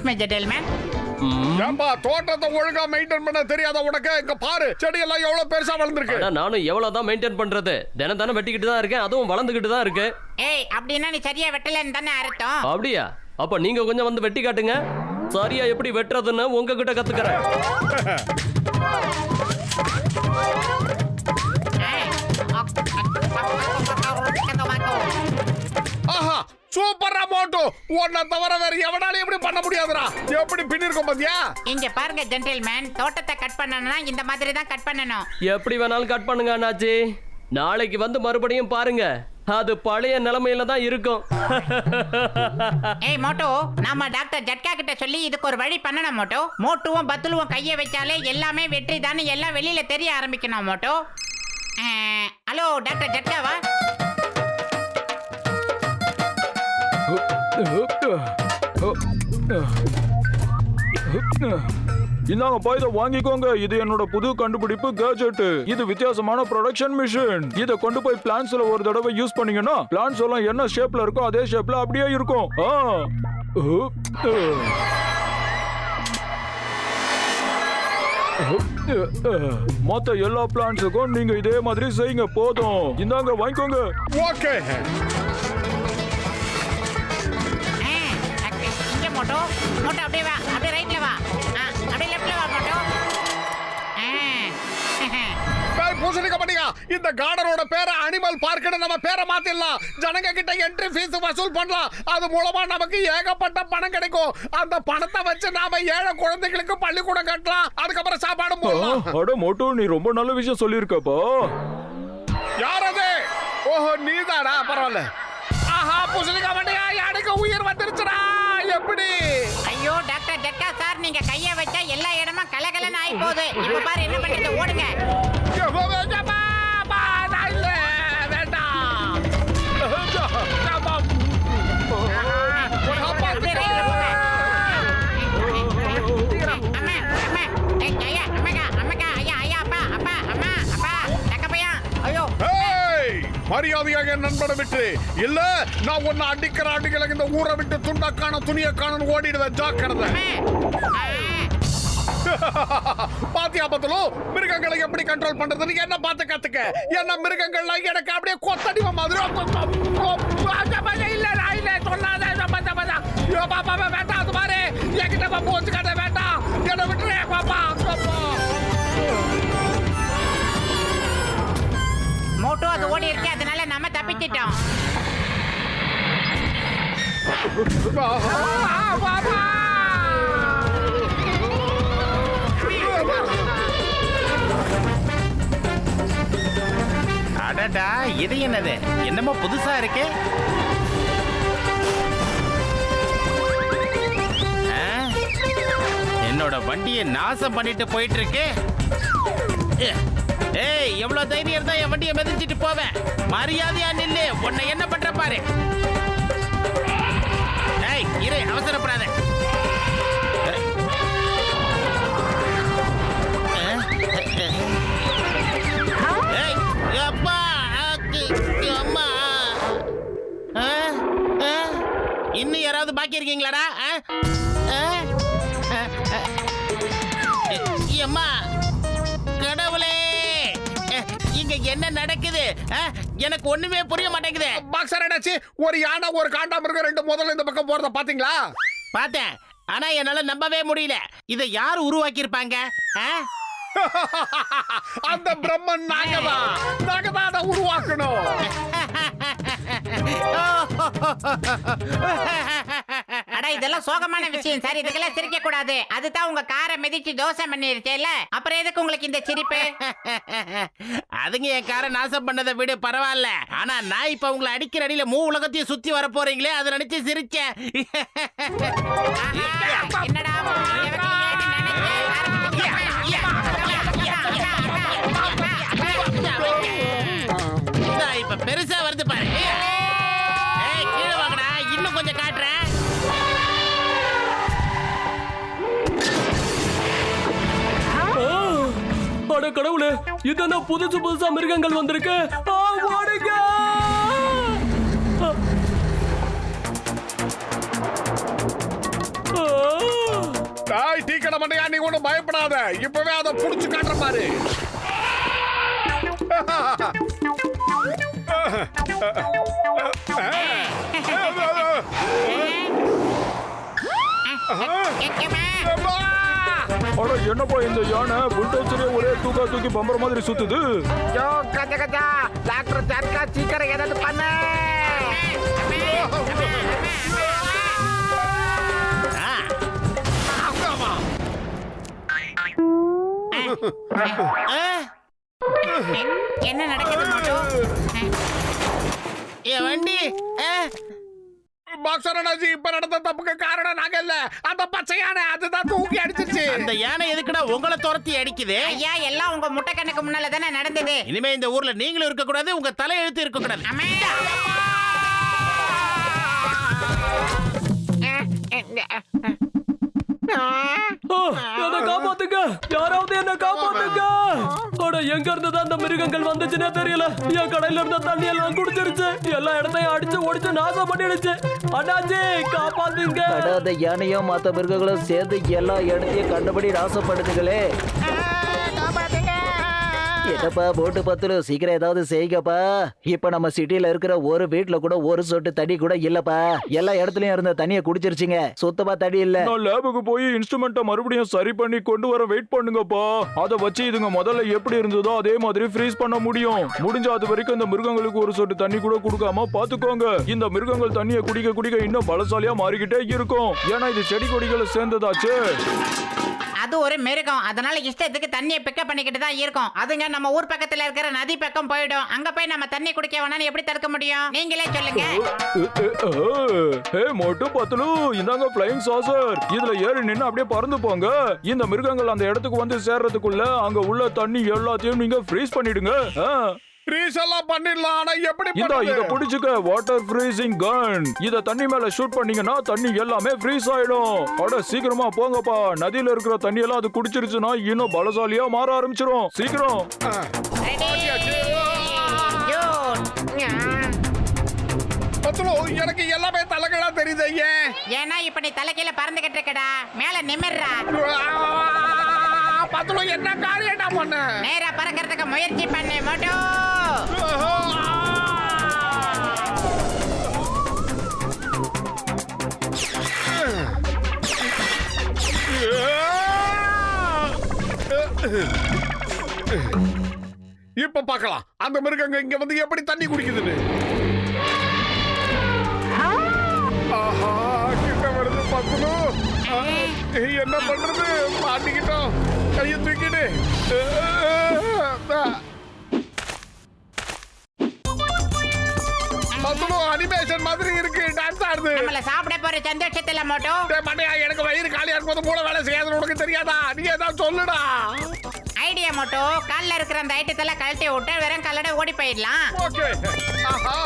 Me gentleman. ஏம்பா தோட்டத்தை ஒழுங்கா மெயின்டைன் பண்ண தெரியாத உனக்கு? இங்க பாரு, செடி எல்லாம் எவ்வளவு பெருசா வளர்ந்துருக்கு. நானும் எவ்வளவுதான் மெயின்டைன் பண்றது? தினம் தானே வெட்டிக்கிட்டு தான் இருக்கேன், அதுவும் வளர்ந்துகிட்டு தான் இருக்கு. ஏய், அப்படின்னா நீ சரியா வெட்டலன்னு தானே அர்த்தம். அப்படியா? அப்ப நீங்க கொஞ்சம் வந்து வெட்டி காட்டுங்க. சரியா எப்படி வெட்டுறதுன்னு உங்ககிட்ட கத்துக்கிறேன். ஆஹா, சூப்பரா மோட்டு. உன்னை தவிர வேற எவனாலும் எப்படி பண்ண முடியாதுடா. எப்படி பின்னிருக்கும் பாத்தியா? இங்க பாருங்க ஜென்டில்மேன், தோட்டத்தை கட் பண்ணணும்னா இந்த மாதிரி தான் கட் பண்ணணும். எப்படி வேணாலும் கட் பண்ணுங்க அண்ணாச்சி. நாளைக்கு வந்து மறுபடியும் பாருங்க, அது பழைய நிலைமையில தான் இருக்கும். ஏய் மோட்டோ, நாம டாக்டர் ஜட்கா கிட்ட சொல்லி இதுக்கு ஒரு வழி பண்ணணும் மோட்டோ. மோட்டுவும் பத்துலுவும் கையை வச்சாலே எல்லாமே வெற்றி தானே எல்லாம் வெளியில தெரிய ஆரம்பிக்கணும் மோட்டோ. Hello doctor ஜட்காவா? இந்தாங்க போய் இதை வாங்கிக்கோங்க. இது என்னோட புது கண்டுபிடிப்பு கேஜெட். இது வித்தியாசமான ப்ரொடக்ஷன் மிஷின். இதை கொண்டு போய் பிளான்ஸ்ல ஒரு தடவை யூஸ் பண்ணீங்கன்னா பிளான்ஸ் எல்லாம் என்ன ஷேப்ல இருக்கோ அதே ஷேப்ல அப்படியே இருக்கும். மொத்த எல்லா பிளான்ஸுக்கும் நீங்க இதே மாதிரி செய்யுங்க. போதும், இந்தாங்க வாங்கிக்கோங்க. ஓகே. மோட்டோ மோட்டோ அப்படியே வா, அப்படியே ரைட்ல வா, அப்படியே லெஃப்ட்ல வா மோட்டோ. பூசணிக்க மாட்டீங்க. இந்த கார்டனோட பேரை அனிமல் பார்க்னு நம்ம பேரை மாத்திடலாம். ஜனங்க கிட்ட என்ட்ரி ஃபீஸ் வசூல் பண்ணலாம். அது மூலமா நமக்கு ஏகப்பட்ட பணம் கிடைக்கும். அந்த பணத்தை வச்சு நாம ஏழை குழந்தைகளுக்கு பள்ளிக்கூடம் கட்டலாம். அதுக்கப்புறம் சாப்பாடு போடலாம். அட மோட்டோ, நீ ரொம்ப நல்ல விஷயம் சொல்லியிருக்கப்பா. யார் அது? ஓஹோ, நீதானா? பரவாயில்ல. ஆஹா, பூசணிக்க மாட்டீங்க, எனக்கு உயிர் வந்துருச்சுடா. எப்படி? ஐயோ டாக்டர் ஜட்கா சார், நீங்க கைய வச்சா எல்லா இடமும் கலகலன்னு ஆயி போகுது. இப்ப பாரு என்ன பண்றது, ஓடுங்க. மரியாதையாக என் நண்பனை விட்டு இல்ல, நான் உன்னை அடிக்கிற அடிகளை இந்த ஊரை விட்டு துண்டக்கான துணிய காண ஓடிடுவேன். ஜாக்கிரதை. பாத்தியா பத்தலோ, மிருகங்களை எப்படி கண்ட்ரோல் பண்றதுன்னு என்ன பார்த்து கத்துக்க. என்ன மிருகங்கள்லாம் எனக்கு அப்படியே கொத்தடிவ மாதிரி. இல்ல இல்ல சொல்லாத வேண்டாம். அது மாதிரி என்கிட்ட போச்சு கட்ட வேண்டாம். என்ன விட்டுறே பாப்பா. மோட்டோ அது ஓடி இருக்கு, அதனால நம்ம தப்பிச்சிட்டோம். அடடா, இது என்னது? என்னமோ புதுசா இருக்கு. என்னோட வண்டியை நாசம் பண்ணிட்டு போயிட்டு இருக்கு. ஏய், எவ்வளவு தைரியம் தான் என் வண்டியை மிதிச்சிட்டு போவேன்? மரியாதையா நில்லு, உன்னை என்ன பண்ற பாரு. ஏய் இரு, அவசரப்படாத. ஏய் அப்பா, அம்மா, இன்னும் யாராவது பாக்கி இருக்கீங்களாடா? அம்மா, கடவுளே, இங்க என்ன நடக்குது? எனக்கு ஒண்ணுமே புரிய மாட்டேங்குது. பாக்ஸர் என்னாச்சு? ஒரு யானை ஒரு காண்டாமிருகம் ரெண்டு முதல்ல இந்த பக்கம் போறத பாத்தீங்களா? பார்த்தேன், ஆனா என்னால நம்பவே முடியல. இதை யார் உருவாக்கி இருப்பாங்க? அந்த பிரம்மன் நாங்கதான். நாங்கதான் அதை உருவாக்கணும். அட, இதெல்லாம் சோகமான விஷயம் சார், இதுக்கெல்லாம் சிரிக்க கூடாது. அதுதான் உங்க காரை மிதிச்சு தோசை பண்ணிருச்சேல, அப்புறம் எதுக்கு உங்களுக்கு இந்த சிரிப்பு? அதுங்க என் காரை நாசம் பண்ணதை விட பரவாயில்ல. ஆனா நான் இப்ப உங்களை அடிக்கிற அடியில மூ உலகத்தையும் சுத்தி வர போறீங்களே, அதை நினைச்சு சிரிச்சேன். என்னடா இப்ப பெருசா வருது பாரு. கீழே வாங்கடா, இன்னும் கொஞ்சம் காட்டுறேன். அட கடவுளே, இதென்ன புதுசு புதுசா மிருகங்கள் வந்திருக்கு. ஓடுங்க. மண்டையா நீ ஒண்ணும் பயப்படாத, இப்பவே அதை புடிச்சு காட்டுற பாரு. அட என்னப்பா இந்த யானை புல்டோசரே ஒரே தூக்கி பம்பர மாதிரி சுத்துது. டாக்டர் ஜட்கா சீக்கிரம் ஏதாவது பண்ணு. என்ன நடக்குது மோட்டோ? என் வண்டி பாக்ஸர் அண்ணாஜி, இப்ப நடந்த தப்புக்கு காரணம் நாங்க இல்ல, அந்த பச்சை யானை அதுதான் தூக்கி அடிச்சிருச்சு. அந்த யானை எதுக்குடா உங்களை துரத்தி அடிக்குது? ஐயா, எல்லாம் உங்க முட்டை கண்ணுக்கு முன்னால தானே நடந்தது. இனிமே இந்த ஊர்ல நீங்களும் இருக்க கூடாது, உங்க தலை எழுத்து இருக்க கூடாது. அம்மா. என்ன காப்பாத்துங்க, யாராவது என்ன காப்பாத்துங்க. அட எங்க இருந்து அந்த மிருகங்கள் வந்துச்சுன்னே தெரியல. என் கடையில இருந்த தண்ணி எல்லாம் குடிச்சிருச்சு, எல்லா இடத்தையும் அடிச்சு ஒடிச்சு நாசம் பண்ணிடுச்சு. அண்ணாச்சி காப்பாத்துங்க. அந்த யானையும் மத்த மிருகங்களும் சேர்ந்து எல்லா இடத்தையும் கண்டபடி நாசப்படுதுங்களே. என்னப்பா போட்டு பத்துரு, சீக்கிரம் ஏதாவது செய்யுங்கப்பா. இப்ப நம்ம சிட்டில இருக்கிற ஒரு வீட்டுல கூட ஒரு சொட்டு தண்ணி கூட இல்லப்பா. எல்லா இடத்துலயும் இருந்த தண்ணியை குடிச்சிருச்சுங்க, சுத்தமா தண்ணி இல்ல. நான் லேபுக்கு போய் இன்ஸ்ட்ருமெண்ட்டை மறுபடியும் சரி பண்ணி கொண்டு வர வெயிட் பண்ணுங்கப்பா. அதை வச்சு இதுங்க முதல்ல எப்படி இருந்ததோ அதே மாதிரி ஃப்ரீஸ் பண்ண முடியும். முடிஞ்ச அது வரைக்கும் இந்த மிருகங்களுக்கு ஒரு சொட்டு தண்ணி கூட கொடுக்காம பாத்துக்கோங்க. இந்த மிருகங்கள் தண்ணியை குடிக்க குடிக்க இன்னும் பலசாலியா மாறிக்கிட்டே இருக்கும். ஏன்னா இது செடி கொடிகளை சேர்ந்ததாச்சு. அது ஒரு மிருகம், அதனால இஷ்டத்துக்கு தண்ணியை பிக்கப் பண்ணிக்கிட்டு தான் இருக்கும். அதுங்க நம்ம ஊர் பக்கத்துல இருக்கிற நதி பக்கம் போயிடும். அங்க போய் நம்ம தண்ணி குடிக்க வேணாம்னு எப்படி தடுக்க முடியும்? நீங்களே சொல்லுங்க. ஹே மோட்டு பத்துலு, இந்தாங்க ஃப்ளையிங் சாசர். இதுல ஏறி நின்னு அப்படியே பறந்து போங்க. இந்த மிருகங்கள் அந்த இடத்துக்கு வந்து சேர்றதுக்குள்ள அங்க உள்ள தண்ணி எல்லாத்தையும் நீங்க ஃப்ரீஸ் பண்ணிடுங்க. ஃப்ரீஸ் எல்லாம் பண்ணிடலாம், ஆனா எப்படி இத பண்றது? புடிச்சுக்க, வாட்டர் ஃப்ரீசிங் கன். இத தண்ணி மேல ஷூட் பண்ணீங்கன்னா தண்ணி எல்லாமே ஃப்ரீஸ் ஆயிடும். அட சீக்கிரமா போங்கப்பா, நதியில இருக்கிற தண்ணி எல்லாம் அது குடிச்சிருச்சுன்னா இன்னும் பலசாலியா மாற ஆரம்பிச்சிரும். சீக்கிரம். பத்துலு, எனக்கு எல்லாமே தலைகளா தெரியுது. ஏன்? ஏன்னா இப்ப நீ தலைக்கீழ பறந்துகிட்டு இருக்கடா, மேல நிமிர்றா. பத்துலு, என்ன காரியம்டா பண்ண? நேரா பறக்கிறதுக்கு முயற்சி பண்ணு மோட்டோ. இப்ப பார்க்கலாம் அந்த மிருகங்க இங்க வந்து எப்படி தண்ணி குடிக்குதுன்னு. ஆஹா, கிட்ட வருது பத்துலு. என்ன பண்றது? மாட்டிக்கிட்டோம். கையை தூக்கிடு. பத்துலு, அனிமேஷன் மாதிரி இருக்கு, டான்ஸ் ஆடுது. நம்மள சாப்பிட போற சந்தோஷத்துல மோட்டோ. டேய் மண்டையா, எனக்கு வயிறு காலியா இருக்கும்போது மூளை வேலை செய்யாதுன்னு உனக்கு தெரியாதா? நீ ஏதாவது சொல்லுடா. ஐடியா மோட்டோ, கால்ல இருக்கிற அந்த ஐட்டத்தெல்லாம் கழட்டி விட்டு வெறும் காலோட ஓடி போயிடலாம். ஓகே. ஆஹா.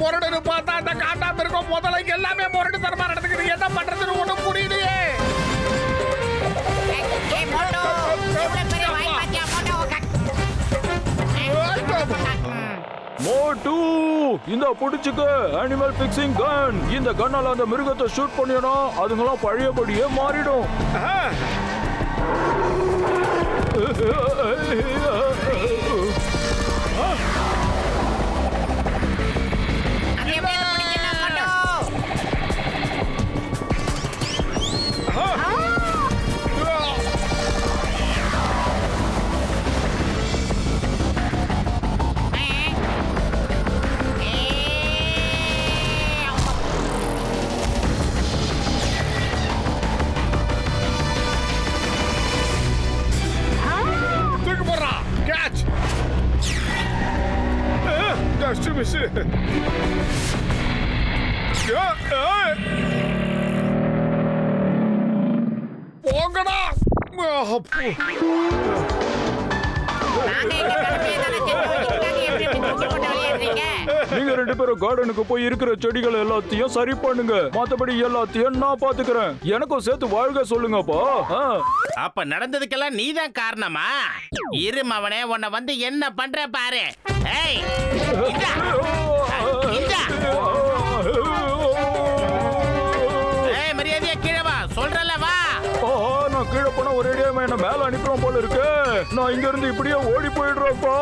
முரடு பார்த்தா அந்த காண்டாம இருக்கும், முதல்ல எல்லாமே முரடு தரமா நடந்துக்கிட்டு என்ன பண்றதுன்னு ஒண்ணும் புரியலையே. மோட்டு, இந்த புடிச்சுக்க அனிமல் பிக்சிங் கன். இந்த கன்னால அந்த மிருகத்தை ஷூட் பண்ணினா அதுங்களாம் பழையபடியே மாறிடும். நாங்க எங்க கடமையை தானே செஞ்சோம். இதுக்காக எப்படி இப்படி தூக்கி போட்டு விளையாடுறீங்க? நீங்க 2 பேரும் கார்டனுக்கு போய் இருக்கிற செடிகள் எல்லாத்தையும் சரி பண்ணுங்க. மத்தபடி எல்லாத்தையும் நான் பாத்துக்கிறேன். எனக்கும் சேர்த்து வாழ்க சொல்லுங்கப்பா. அப்ப நடந்ததுக்கெல்லாம் நீதான் காரணமா? இரு மவனே, உன்னை வந்து என்ன பண்ற பாரு. ஏய், இந்தா. இந்தா. ஏய், மரியாதையா கீழே வா, சொல்றல வா. நான் கீழே போனா ஒரேடியா என்ன மேல அனுப்புறோம் போல இருக்கு. நான் இங்க இருந்து இப்படியே ஓடி போயிடுறேன்ப்பா.